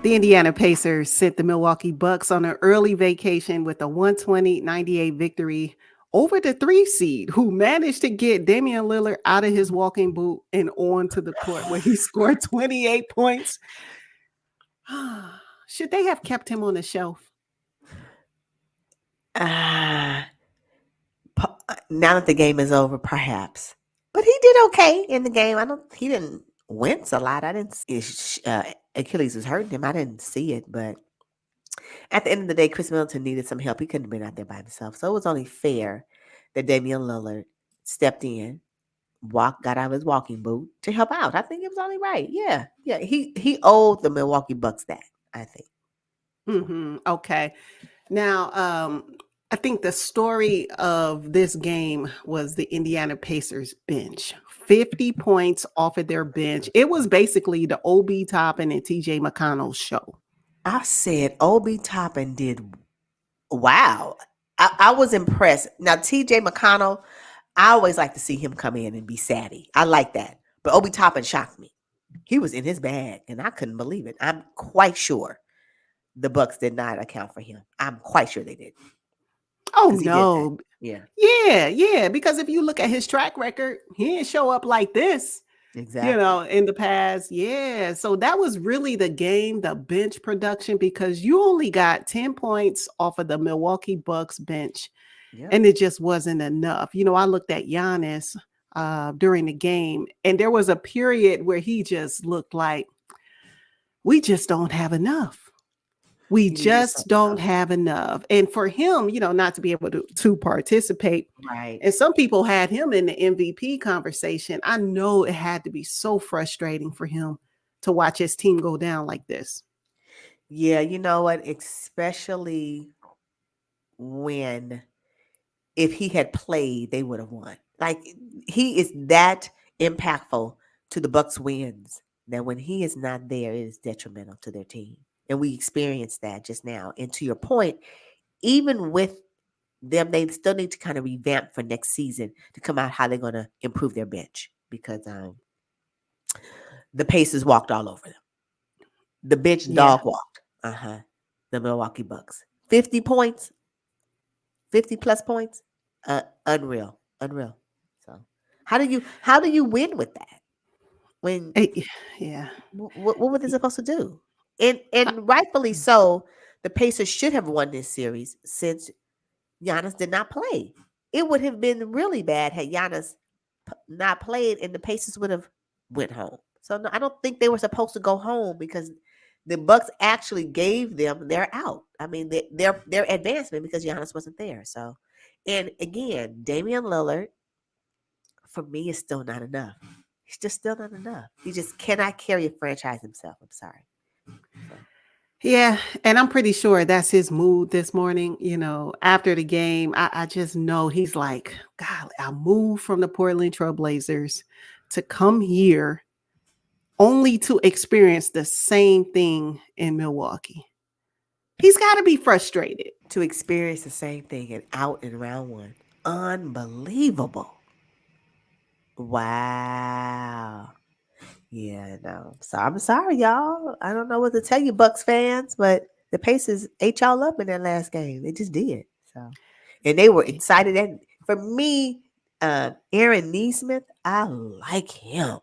The Indiana Pacers sent the Milwaukee Bucks on an early vacation with a 120-98 victory over the 3 seed, who managed to get Damian Lillard out of his walking boot and onto the court where he scored 28 points. Should they have kept him on the shelf? Uh, now that the game is over, perhaps. But he did okay in the game. He didn't wince a lot. I didn't. Achilles was hurting him. I didn't see it, but at the end of the day, Chris Middleton needed some help. He couldn't have been out there by himself. So it was only fair that Damian Lillard stepped in, got out of his walking boot to help out. I think it was only right. Yeah. Yeah. He owed the Milwaukee Bucks that, I think. Okay. Now, I think the story of this game was the Indiana Pacers bench. 50 points off of their bench. It was basically the Obi Toppin and TJ McConnell show. I said Obi Toppin did wow. I was impressed. Now, TJ McConnell, I always like to see him come in and be savvy. I like that. But Obi Toppin shocked me. He was in his bag, and I couldn't believe it. I'm quite sure the Bucks did not account for him. I'm quite sure they did. Oh, Because he did that. no. Yeah. Yeah. Because if you look at his track record, he didn't show up like this. Exactly. In the past. Yeah. So that was really the game, the bench production, because you only got 10 points off of the Milwaukee Bucks bench, Yeah. and it just wasn't enough. I looked at Giannis during the game, and there was a period where he just looked like, we just don't have enough. We He needed just something don't else. have enough. And for him, not to be able to participate. Right. And some people had him in the MVP conversation. I know it had to be so frustrating for him to watch his team go down like this. Yeah, you know what? Especially when if he had played, they would have won. Like he is that impactful to the Bucks wins that when he is not there, it is detrimental to their team. And we experienced that just now. And to your point, even with them, they still need to kind of revamp for next season to come out how they're going to improve their bench because the Pacers walked all over them. The bench Yeah. dog walked. The Milwaukee Bucks. 50 points, 50 plus points. Unreal. So how do you win with that? When Yeah. what were they supposed to do? And Uh, rightfully so, the Pacers should have won this series since Giannis did not play. It would have been really bad had Giannis not played and the Pacers would have went home. So no, I don't think they were supposed to go home because the Bucks actually gave them their out. I mean, their advancement because Giannis wasn't there. So, and again, Damian Lillard for me is still not enough. He's just still not enough. He just cannot carry a franchise himself. I'm sorry. So, Yeah, and I'm pretty sure that's his mood this morning. After the game, I just know he's like, God, I moved from the Portland Trailblazers to come here only to experience the same thing in Milwaukee. He's got to be frustrated. to experience the same thing and out in round one, unbelievable. Wow. Yeah, no. So I'm sorry, y'all. I don't know what to tell you, Bucks fans, but the Pacers ate y'all up in that last game. They just did. So, and they were excited. And for me, Aaron Neesmith, I like him.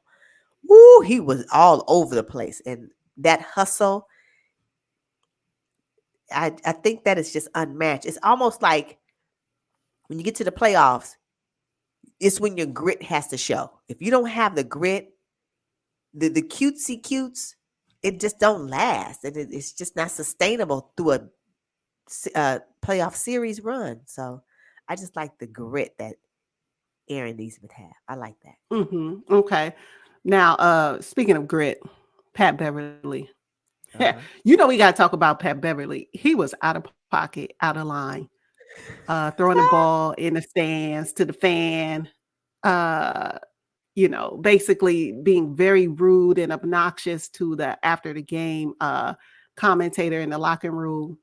Woo, he was all over the place, and that hustle. I think that is just unmatched. It's almost like when you get to the playoffs, it's when your grit has to show. If you don't have the grit, the cutesy cutes, it just don't last, and it's just not sustainable through a playoff series run. So I just like the grit that Aaron Neesmith have. I like that. Okay. Now, speaking of grit, Pat Beverly. Uh-huh. We got to talk about Pat Beverly. He was out of pocket, out of line, throwing the ball in the stands to the fan. Uh, basically being very rude and obnoxious to the after the game commentator in the locker room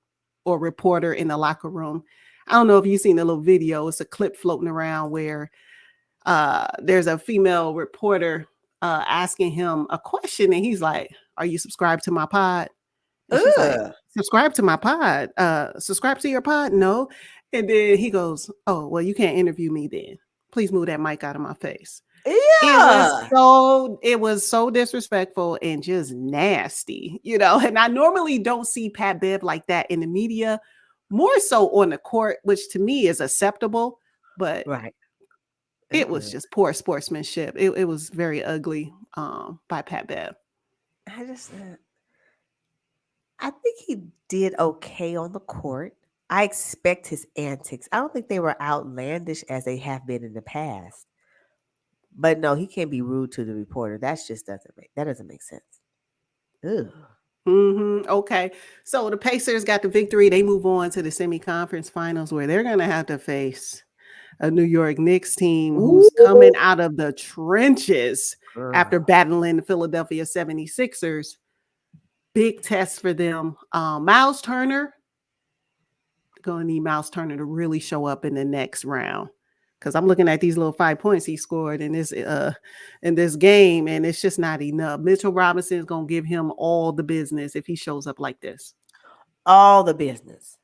or reporter in the locker room. I don't know if you've seen the little video. It's a clip floating around where there's a female reporter asking him a question, and he's like, "Are you subscribed to my pod?" And she's like, Ugh. subscribe to my pod. Subscribe to your pod? No. And then he goes, oh, well, you can't interview me then. Please move that mic out of my face. Yeah. It was so disrespectful and just nasty, you know. And I normally don't see Pat Bev like that in the media, more so on the court, which to me is acceptable, but Right. it was Uh-uh. just poor sportsmanship. It was very ugly by Pat Bev. I just, I think he did okay on the court. I expect his antics. I don't think they were outlandish as they have been in the past. But no, he can't be rude to the reporter. That's just doesn't make sense. Ugh. Okay. So the Pacers got the victory. They move on to the semi-conference finals where they're going to have to face a New York Knicks team who's Ooh, coming out of the trenches after girl. battling the Philadelphia 76ers. Big test for them. Miles Turner, going to need Miles Turner to really show up in the next round. Because I'm looking at these little 5 points he scored in this game, and it's just not enough. Mitchell Robinson is going to give him all the business if he shows up like this. All the business.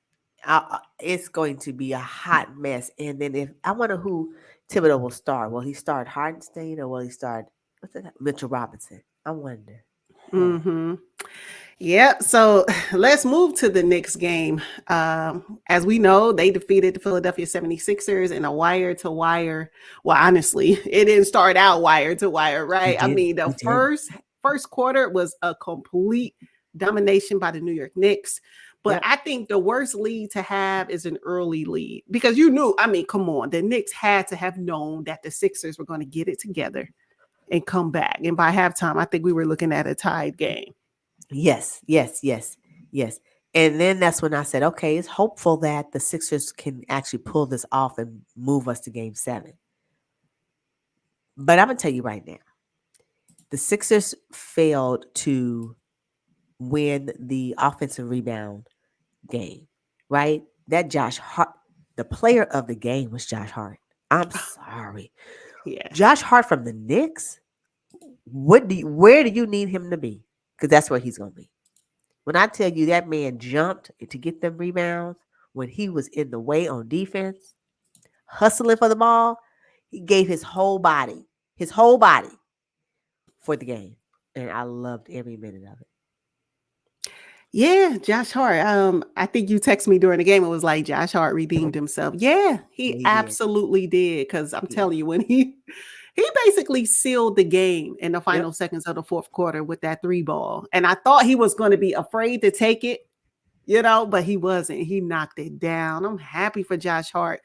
It's going to be a hot mess. And then if I wonder who Thibodeau will start. Will he start Hardenstein or will he start Mitchell Robinson? I wonder. Huh. Mm-hmm. Yeah, so let's move to the Knicks game. As we know, they defeated the Philadelphia 76ers in a wire to wire. Well, honestly, it didn't start out wire to wire, right? It I didn't. mean, the It didn't. first quarter was a complete domination by the New York Knicks. But Yep. I think the worst lead to have is an early lead because you knew, I mean, come on, the Knicks had to have known that the Sixers were going to get it together and come back. And by halftime, I think we were looking at a tied game. Yes. Yes. Yes. Yes. And then that's when I said, okay, it's hopeful that the Sixers can actually pull this off and move us to game 7. But I'm going to tell you right now, the Sixers failed to win the offensive rebound game, right? That Josh Hart, the player of the game was Josh Hart. I'm sorry. Yeah. Josh Hart from the Knicks, where do you need him to be? Because that's where he's going to be. When I tell you that man jumped to get them rebounds, when he was in the way on defense, hustling for the ball, he gave his whole body for the game. And I loved every minute of it. Yeah, Josh Hart. I think you texted me during the game. It was like Josh Hart redeemed himself. Yeah, Yeah, he he did. absolutely did. Because I'm He did. telling you, when he basically sealed the game in the Yep. final seconds of the fourth quarter with that three ball, and I thought he was going to be afraid to take it, you know, but he wasn't. He knocked it down. I'm happy for Josh Hart.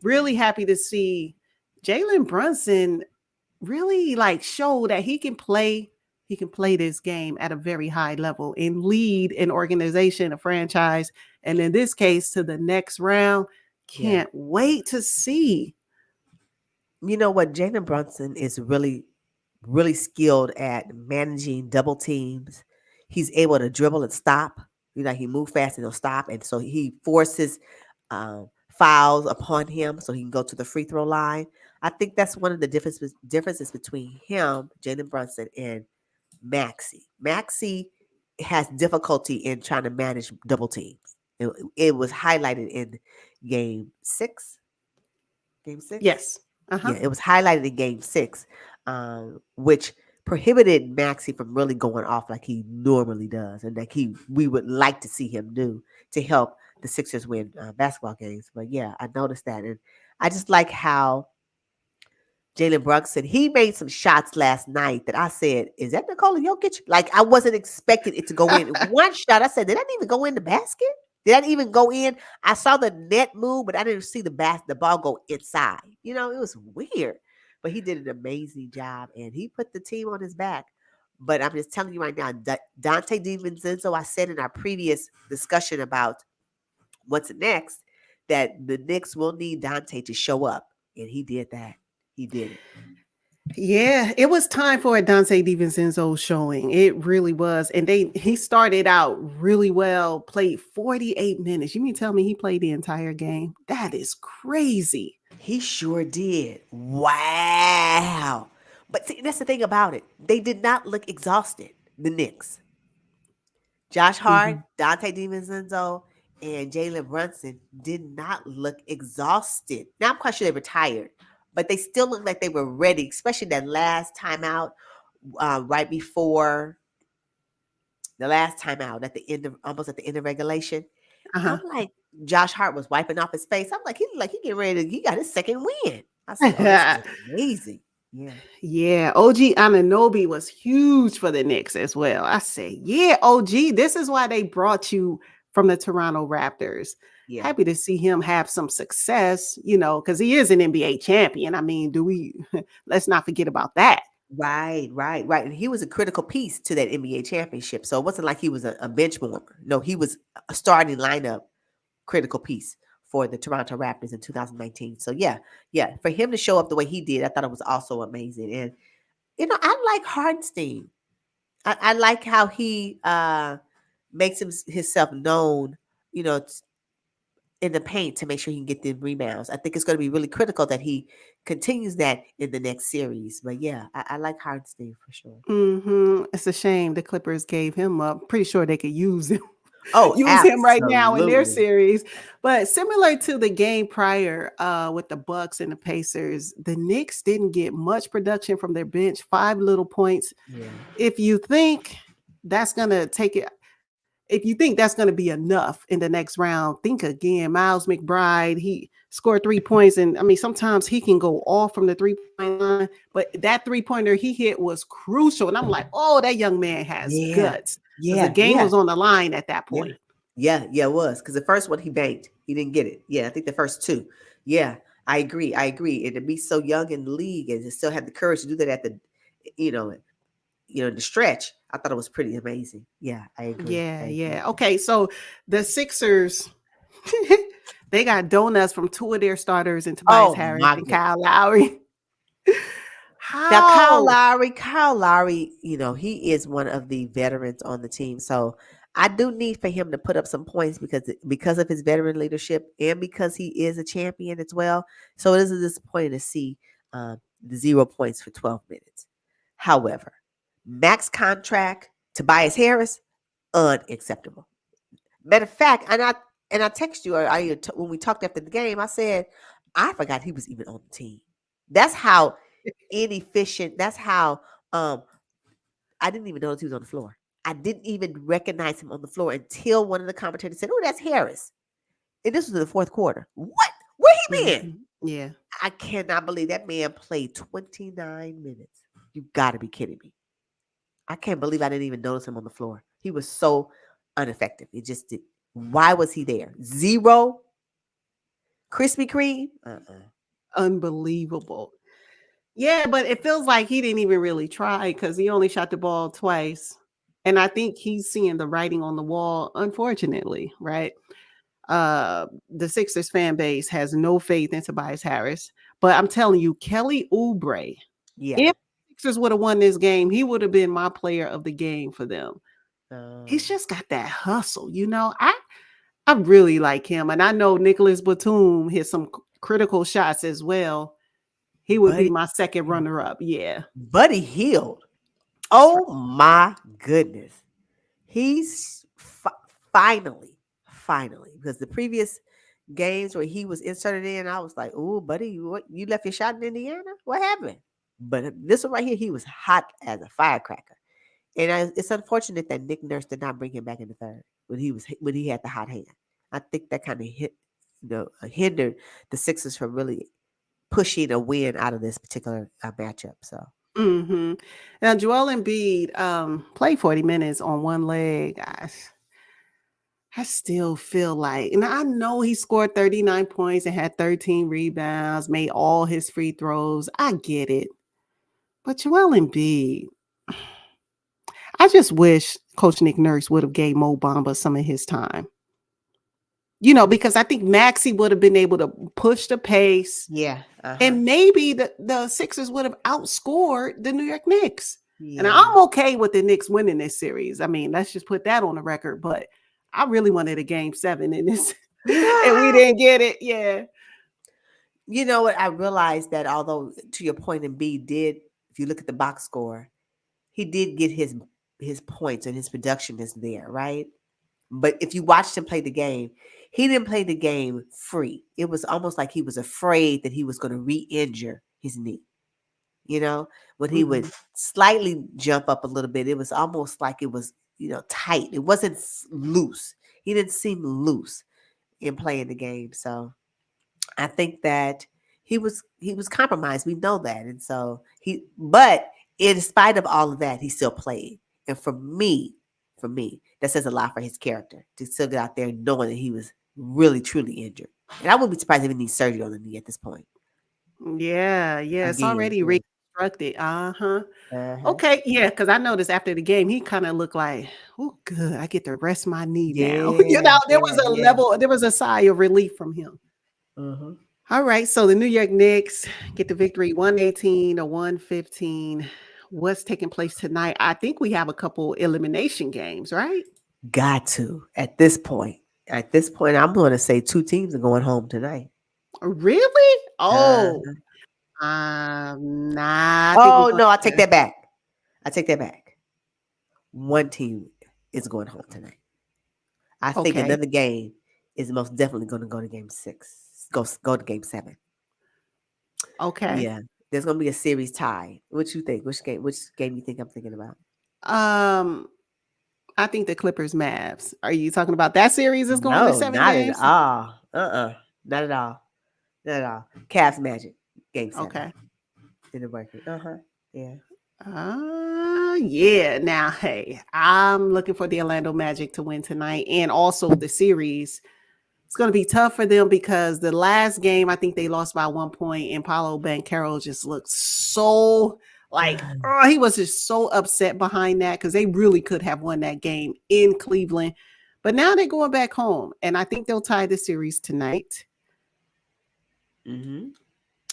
Really happy to see Jalen Brunson really like show that he can play this game at a very high level and lead an organization, a franchise, and in this case to the next round. Yeah. Can't wait to see. You know what? Jalen Brunson is really skilled at managing double teams. He's able to dribble and stop. You know, he move fast and he'll stop, and so he forces fouls upon him so he can go to the free throw line. I think that's one of the differences between him, Jalen Brunson, and Maxi. Maxi has difficulty in trying to manage double teams. It was highlighted in game six. Game six. Yes. Uh-huh. Yeah, it was highlighted in game 6, which prohibited Maxi from really going off like he normally does, and like we would like to see him do to help the Sixers win basketball games. But yeah, I noticed that, and I just like how Jalen Brunson, he made some shots last night that I said, "Is that Nikola Jokic?" Like I wasn't expecting it to go in. One shot, I said, "Did that even go in the basket? Did that even go in?" I saw the net move, but I didn't see the ball go inside. You know, it was weird. But he did an amazing job, and he put the team on his back. But I'm just telling you right now, Dante DiVincenzo, I said in our previous discussion about what's next, that the Knicks will need Dante to show up, and he did that. He did it. Yeah, it was time for a Dante DiVincenzo showing. It really was. And he started out really well, played 48 minutes. You mean tell me he played the entire game? That is crazy. He sure did. Wow. But see, that's the thing about it. They did not look exhausted, the Knicks. Josh Hart, Mhm. Dante DiVincenzo, and Jalen Brunson did not look exhausted. Now I'm quite sure they were tired, but they still looked like they were ready, especially that last timeout, right before the last timeout at the end of almost at the end of regulation. I'm Uh-huh. like, Josh Hart was wiping off his face. I'm like he getting ready to, he got his second win. I said, oh, this is amazing. Yeah. Yeah, OG Ananobi was huge for the Knicks as well. I say, yeah, OG, this is why they brought you from the Toronto Raptors. Yeah. Happy to see him have some success, because he is an NBA champion. I mean, let's not forget about that. Right, right, right. And he was a critical piece to that NBA championship. So it wasn't like he was a bench warmer. No, he was a starting lineup critical piece for the Toronto Raptors in 2019. So yeah, yeah, for him to show up the way he did, I thought it was also amazing. And I like Hardenstein. I like how he makes himself known, you know, in the paint to make sure he can get the rebounds. I think it's going to be really critical that he continues that in the next series. But yeah, I like Hardenstein for sure. It's a shame the Clippers gave him up. Pretty sure they could use him. Oh, Use him right now in their absolutely. series. But similar to the game prior with the Bucks and the Pacers, the Knicks didn't get much production from their bench, 5 little points. Yeah. If you think that's going to take it, if you think that's going to be enough in the next round, think again. Miles McBride, he scored 3 points. And I mean, sometimes he can go off from the 3 point line, but that 3 pointer he hit was crucial. And I'm like, oh, that young man has Yeah. guts because the Yeah. game Yeah. was on the line at that Yeah. point. Yeah. Yeah, it was. Because the first one he banked. He didn't get it. Yeah, I think the first two. Yeah, I agree. I agree. And to be so young in the league and to still have the courage to do that at the, you know, the stretch, I thought it was pretty amazing. Yeah, I agree. I Yeah, agree. yeah. Okay, so the Sixers, they got donuts from two of their starters and Tobias Oh Harris my and goodness. Kyle Lowry. Now How? Kyle Lowry, he is one of the veterans on the team. So I do need for him to put up some points because of his veteran leadership and because he is a champion as well. So it is disappointing to see the 0 points for 12 minutes. However, max contract Tobias Harris, unacceptable. Matter of fact, and I text you or when we talked after the game, I said I forgot he was even on the team. That's how inefficient. That's how I didn't even notice he was on the floor. I didn't even recognize him on the floor until one of the commentators said, "Oh, that's Harris." And this was in the fourth quarter. What? Where he been? Yeah. I cannot believe that man played 29 minutes. You got to be kidding me. I can't believe I didn't even notice him on the floor. He was so ineffective. It just did. Why was he there? Zero Krispy Kreme. Unbelievable. Yeah, but it feels like he didn't even really try because he only shot the ball twice. And I think he's seeing the writing on the wall, unfortunately, right? The Sixers fan base has no faith in Tobias Harris. But I'm telling you, Kelly Oubre, Yeah. if the Sixers would have won this game, he would have been my player of the game for them. He's Um, just got that hustle. I really like him, and I know Nicholas Batum hit some critical shots as well. He would be Buddy, my second runner up. Yeah, Buddy Hield. that's right. Oh my goodness. He's finally, because the previous games where he was inserted in, I was like, "Oh, buddy, what you left your shot in Indiana? What happened?" But this one right here, he was hot as a firecracker, and it's unfortunate that Nick Nurse did not bring him back in the third when he had the hot hand. I think that kind of hindered the Sixers from really pushing a win out of this particular matchup. So Now Joel Embiid played 40 minutes on one leg. I still feel like, and I know he scored 39 points and had 13 rebounds, made all his free throws. I get it. But Joel Embiid, I just wish Coach Nick Nurse would have gave Mo Bamba some of his time. Because I think Maxey would have been able to push the pace, yeah, and maybe the Sixers would have outscored the New York Knicks. And yeah. I'm okay with the Knicks winning this series. I mean, let's just put that on the record. But I really wanted a game 7 in this, and we didn't get it. Yeah. You know what? I realized that although to your point, Embiid did, if you look at the box score, he did get his his points and his production is there, right? But if you watched him play the game, he didn't play the game free. It was almost like he was afraid that he was going to re-injure his knee. You know, when he would Mhm. slightly jump up a little bit, it was almost like it was, tight. It wasn't loose. He didn't seem loose in playing the game. So I think that he was compromised. We know that. And so but in spite of all of that, he still played. And for me, that says a lot for his character to still get out there knowing that he was really, truly injured. And I wouldn't be surprised if he needs surgery on the knee at this point. Yeah, yeah, it's Again. already Yeah. reconstructed. Uh-huh. Uh-huh. Okay, yeah, because I noticed after the game, he kinda looked like, "Oh, good, I get to rest my knee now." Yeah, There yeah, was a yeah. level there was a sigh of relief from him. Uh-huh. Alright, so the New York Knicks get the victory 118 to 115. What's taking place tonight? I think we have a couple elimination games, right? Got to at this point. At this point, I'm going to say two teams are going home tonight. Really? Oh, Uh, nah, I think we're oh going no, I take to that back. I take that back. One team is going home tonight. I think okay, another game is most definitely going to go to game 6. Go to game 7. okay. Yeah, there's going to be a series tie. What you think? Which game you think I'm thinking about? Um, I think the Clippers Mavs. Are you talking about that series is going to No, 7 not at games? all. Not at all. Not at all. Cavs Magic, game 7. Okay. In the working. Yeah. Yeah. Now, hey, I'm looking for the Orlando Magic to win tonight and also the series. It's going to be tough for them because the last game, I think they lost by 1 point, and Paolo Banchero just looked so like, oh, he was just so upset behind that because they really could have won that game in Cleveland. But now they're going back home, and I think they'll tie the series tonight. Mm-hmm.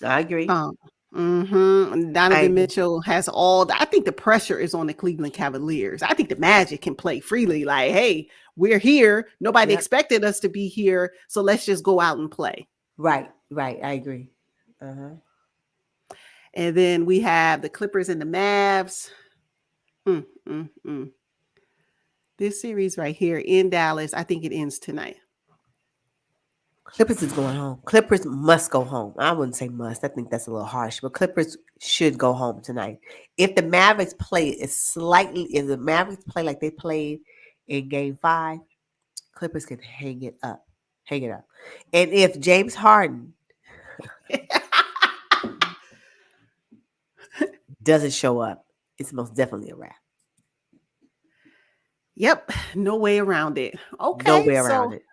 I agree. Um, Donovan I Mitchell has all I think the pressure is on the Cleveland Cavaliers. I think the Magic can play freely, like, hey, we're here. Nobody Yep. expected us to be here, so let's just go out and play. Right. Right. I agree. Uh-huh. And then we have the Clippers and the Mavs. Mm, mm, mm. This series right here in Dallas, I think it ends tonight. Clippers is going home. Clippers must go home. I wouldn't say must. I think that's a little harsh, but Clippers should go home tonight. If the Mavericks play like they played in game 5, Clippers can hang it up. Hang it up. And if James Harden doesn't show up, it's most definitely a wrap. Yep, no way around it. No Okay, way around so it.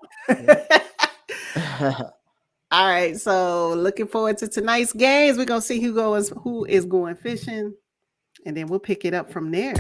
Yep. all right, so looking forward to tonight's games. We're gonna see who is going fishing, and then we'll pick it up from there.